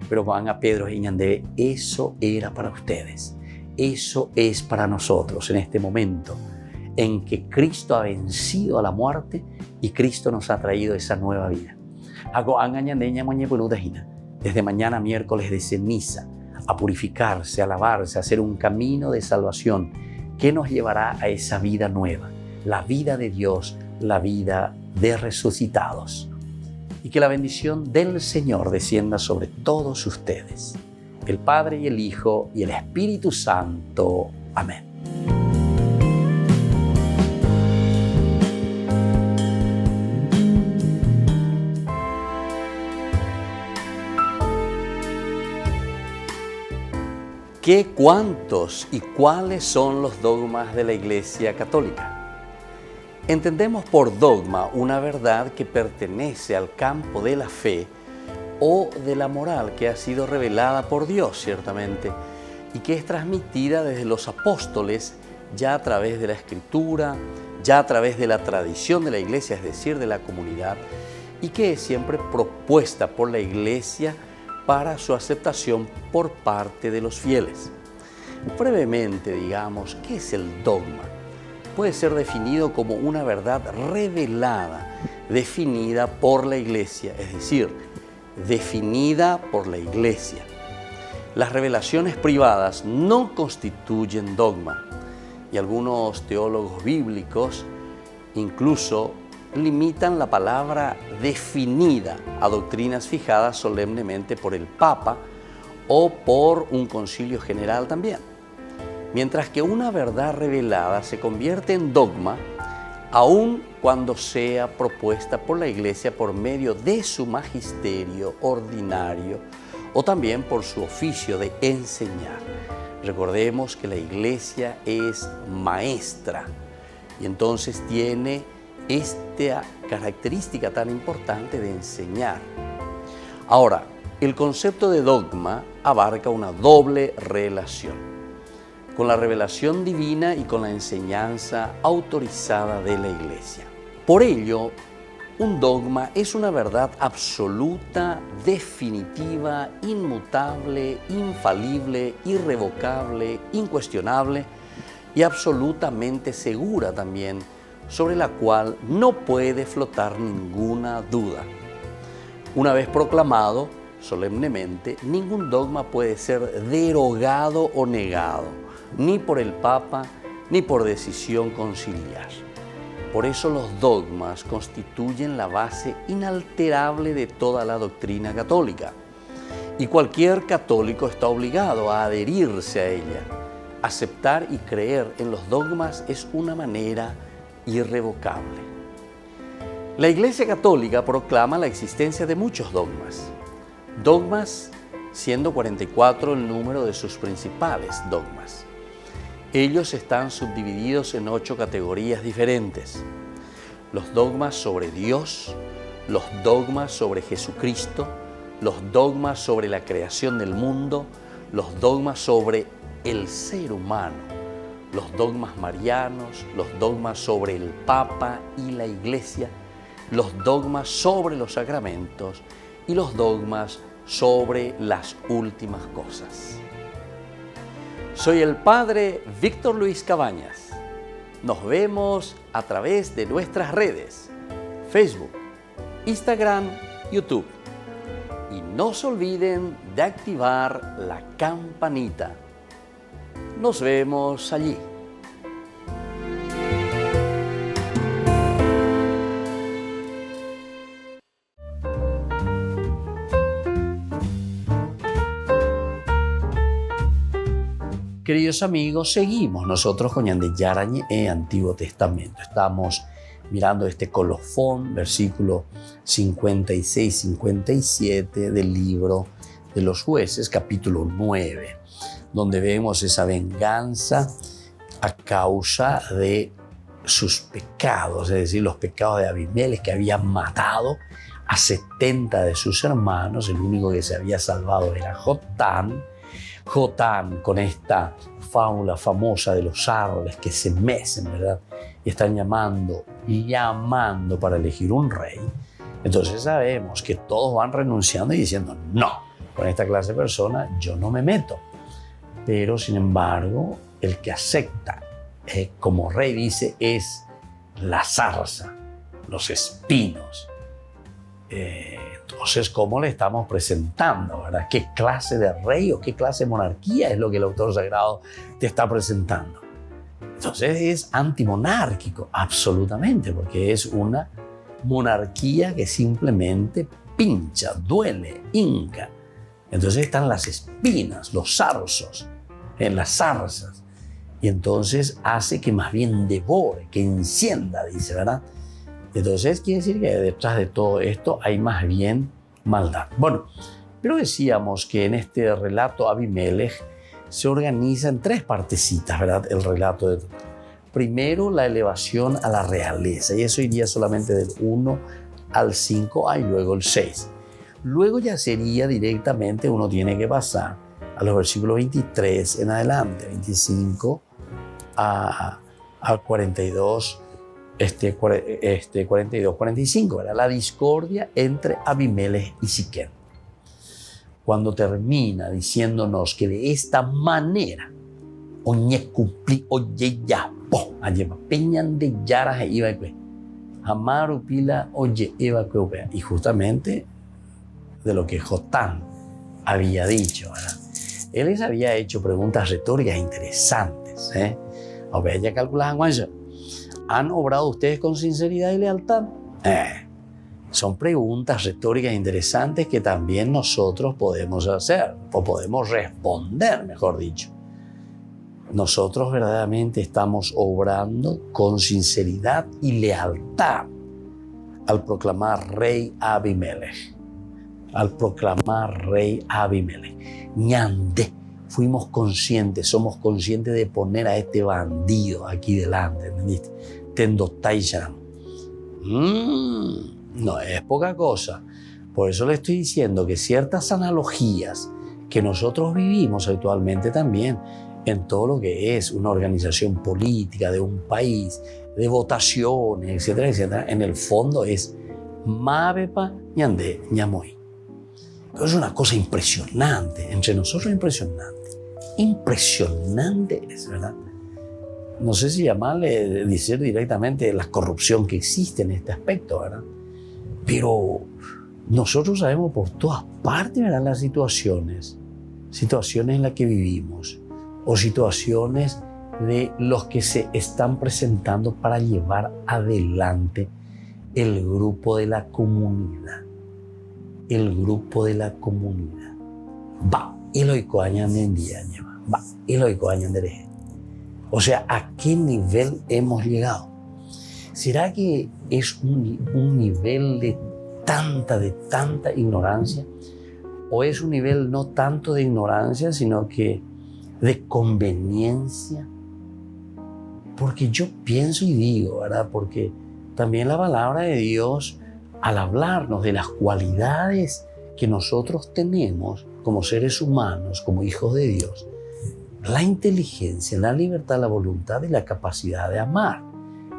Pero van a Pedro y ñande, eso era para ustedes. Eso es para nosotros en este momento en que Cristo ha vencido a la muerte y Cristo nos ha traído esa nueva vida. Hago angañandeña moñe peludajina. Desde mañana miércoles de ceniza, a purificarse, a lavarse, a hacer un camino de salvación que nos llevará a esa vida nueva, la vida de Dios, la vida de resucitados. y que la bendición del Señor descienda sobre todos ustedes, el Padre y el Hijo y el Espíritu Santo. Amén. ¿Qué, cuántos y cuáles son los dogmas de la Iglesia Católica? Entendemos por dogma una verdad que pertenece al campo de la fe o de la moral que ha sido revelada por Dios, ciertamente, y que es transmitida desde los apóstoles ya a través de la Escritura, ya a través de la tradición de la Iglesia, es decir, de la comunidad, y que es siempre propuesta por la Iglesia para su aceptación por parte de los fieles. Brevemente, digamos, ¿qué es el dogma? Puede ser definido como una verdad revelada, definida por la Iglesia, es decir, definida por la Iglesia. Las revelaciones privadas no constituyen dogma, y algunos teólogos bíblicos incluso limitan la palabra definida a doctrinas fijadas solemnemente por el Papa o por un concilio general también. Mientras que una verdad revelada se convierte en dogma aun cuando sea propuesta por la Iglesia por medio de su magisterio ordinario o también por su oficio de enseñar. Recordemos que la Iglesia es maestra y entonces tiene esta característica tan importante de enseñar. Ahora, el concepto de dogma abarca una doble relación, con la revelación divina y con la enseñanza autorizada de la Iglesia. Por ello, un dogma es una verdad absoluta, definitiva, inmutable, infalible, irrevocable, incuestionable y absolutamente segura también, sobre la cual no puede flotar ninguna duda. Una vez proclamado solemnemente, ningún dogma puede ser derogado o negado, ni por el Papa, ni por decisión conciliar. Por eso los dogmas constituyen la base inalterable de toda la doctrina católica. Y cualquier católico está obligado a adherirse a ella. Aceptar y creer en los dogmas es una manera irrevocable. La Iglesia Católica proclama la existencia de muchos dogmas. Dogmas siendo 44 el número de sus principales dogmas. Ellos están subdivididos en 8 categorías diferentes. Los dogmas sobre Dios, los dogmas sobre Jesucristo, los dogmas sobre la creación del mundo, los dogmas sobre el ser humano, los dogmas marianos, los dogmas sobre el Papa y la Iglesia, los dogmas sobre los sacramentos y los dogmas sobre las últimas cosas. Soy el Padre Víctor Luis Cabañas. Nos vemos a través de nuestras redes, Facebook, Instagram, YouTube. Y no se olviden de activar la campanita. Nos vemos allí. Queridos amigos, seguimos nosotros con Ñande Yarañe Antiguo Testamento. Estamos mirando este colofón, versículo 56-57 del libro de los Jueces, capítulo 9, donde vemos esa venganza a causa de sus pecados, es decir, los pecados de Abimelech, que había matado a 70 de sus hermanos. El único que se había salvado era Jotán, con esta fábula famosa de los árboles que se mecen, ¿verdad? Y están llamando para elegir un rey. Entonces sabemos que todos van renunciando y diciendo, no, con esta clase de persona yo no me meto. Pero sin embargo, el que acepta como rey, dice, es la zarza, los espinos. Entonces, ¿cómo le estamos presentando, verdad? ¿Qué clase de rey o qué clase de monarquía es lo que el autor sagrado te está presentando? Entonces es antimonárquico, absolutamente, porque es una monarquía que simplemente pincha, duele, hinca. Entonces están las espinas, los zarzos, en las zarzas. Y entonces hace que más bien devore, que encienda, dice, ¿verdad? Entonces quiere decir que detrás de todo esto hay más bien maldad. Bueno, pero decíamos que en este relato Abimelech se organiza en 3 partecitas, ¿verdad? El relato de... Primero, la elevación a la realeza, y eso iría solamente del 1 al 5, y luego el 6. Luego ya sería directamente, uno tiene que pasar a los versículos 23 en adelante, 25 a 42, 42, 45, ¿verdad? La discordia entre Abimelech y Siquem. Cuando termina diciéndonos que de esta manera, oye cumplí, oye ya, alleva peñan de yara iba Amaru pila, oye eva que y justamente de lo que Jotán había dicho, ¿verdad? Él les había hecho preguntas retóricas interesantes, ¿eh? O sea, ya calculaban cuánto. ¿Han obrado ustedes con sinceridad y lealtad? Son preguntas retóricas interesantes que también nosotros podemos hacer, o podemos responder, mejor dicho. Nosotros verdaderamente estamos obrando con sinceridad y lealtad al proclamar rey Abimelech. Al proclamar rey Abimelech. Ñande, fuimos conscientes, somos conscientes de poner a este bandido aquí delante, ¿entendiste? Tendotaishan. No es poca cosa. Por eso le estoy diciendo que ciertas analogías que nosotros vivimos actualmente también en todo lo que es una organización política de un país, de votaciones, etcétera, etcétera, en el fondo es Mabepa Ñande Ñamoy. Pero es una cosa impresionante, entre nosotros impresionante. Impresionante es, ¿verdad? No sé si llamarle, decir directamente la corrupción que existe en este aspecto, ¿verdad? Pero nosotros sabemos por todas partes, ¿verdad? Las situaciones en las que vivimos o situaciones de los que se están presentando para llevar adelante el grupo de la comunidad. El grupo de la comunidad. Va, y lo icoañan en día, va, y lo icoañan de. O sea, ¿a qué nivel hemos llegado? ¿Será que es un nivel de tanta ignorancia? ¿O es un nivel no tanto de ignorancia, sino que de conveniencia? Porque yo pienso y digo, ¿verdad? Porque también la palabra de Dios, al hablarnos de las cualidades que nosotros tenemos como seres humanos, como hijos de Dios, la inteligencia, la libertad, la voluntad y la capacidad de amar.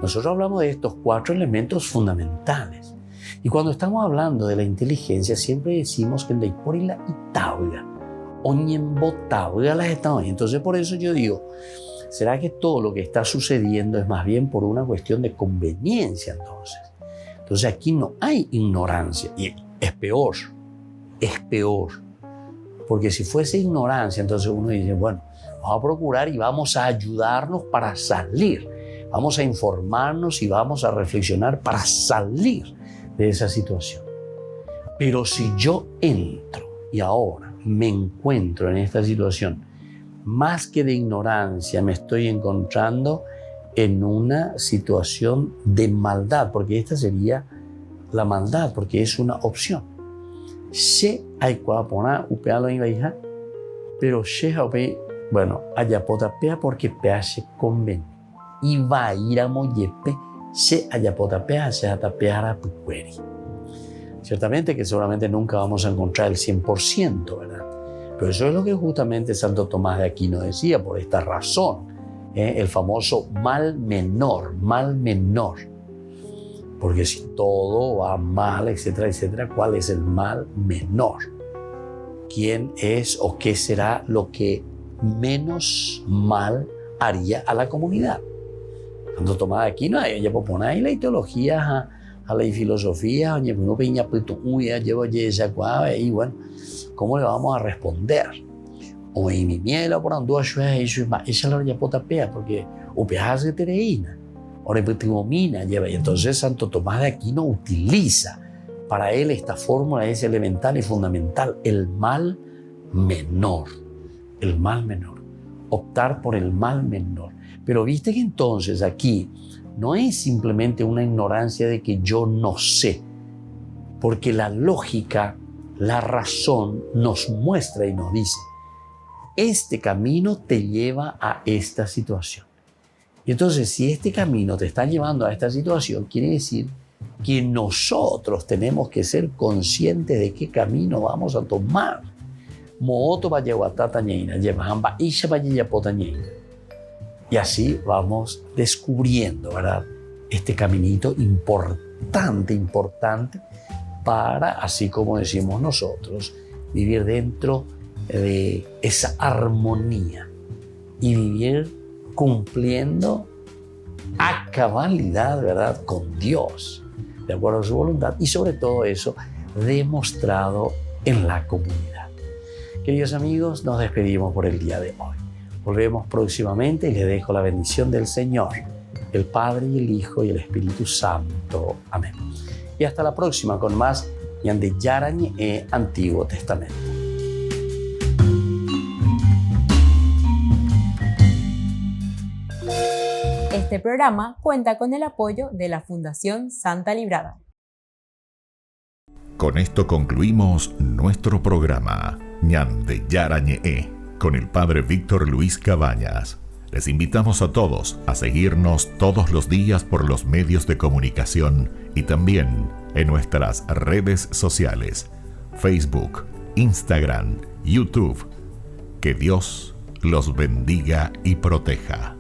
Nosotros hablamos de estos 4 elementos fundamentales. Y cuando estamos hablando de la inteligencia, siempre decimos que en la iporila y tauga, oñembotauga las estamos. Entonces, por eso yo digo, ¿será que todo lo que está sucediendo es más bien por una cuestión de conveniencia entonces? Entonces aquí no hay ignorancia. Y es peor. Porque si fuese ignorancia, entonces uno dice, bueno, vamos a procurar y vamos a ayudarnos para salir. Vamos a informarnos y vamos a reflexionar para salir de esa situación. Pero si yo entro y ahora me encuentro en esta situación, más que de ignorancia, me estoy encontrando en una situación de maldad, porque esta sería la maldad, porque es una opción. Se hay cuapona upealo en hija, pero se bueno, allá potapea porque pea se conviene. Y va a ir a moyepe, se allá potapea, se atapear a pucueri. Ciertamente que seguramente nunca vamos a encontrar el 100%, ¿verdad? Pero eso es lo que justamente Santo Tomás de Aquino decía, por esta razón, el famoso mal menor. Porque si todo va mal, etcétera, etcétera, ¿cuál es el mal menor? ¿Quién es o qué será lo que menos mal haría a la comunidad? Santo Tomás de Aquino, ella propone ahí la ideología, a la filosofía, y bueno, ¿cómo le vamos a responder? O en mi miel, por andar, ella lo ya potapea, porque upeaje tereína. orepetimomina lleva. Y entonces Santo Tomás de Aquino utiliza, para él esta fórmula es elemental y fundamental, el mal menor. El mal menor. Optar por el mal menor. Pero viste que entonces aquí no es simplemente una ignorancia de que yo no sé, porque la lógica, la razón nos muestra y nos dice, este camino te lleva a esta situación. Y entonces, si este camino te está llevando a esta situación, quiere decir que nosotros tenemos que ser conscientes de qué camino vamos a tomar. Y así vamos descubriendo, ¿verdad?, este caminito importante para, así como decimos nosotros, vivir dentro de esa armonía y vivir cumpliendo a cabalidad, ¿verdad?, con Dios, de acuerdo a su voluntad, y sobre todo eso demostrado en la comunidad. Queridos amigos, nos despedimos por el día de hoy. Volvemos próximamente y les dejo la bendición del Señor, el Padre y el Hijo y el Espíritu Santo. Amén. Y hasta la próxima con más Ñande Yarañe Antiguo Testamento. Este programa cuenta con el apoyo de la Fundación Santa Librada. Con esto concluimos nuestro programa Ñande Yarañe con el Padre Víctor Luis Cabañas. Les invitamos a todos a seguirnos todos los días por los medios de comunicación y también en nuestras redes sociales, Facebook, Instagram, YouTube. Que Dios los bendiga y proteja.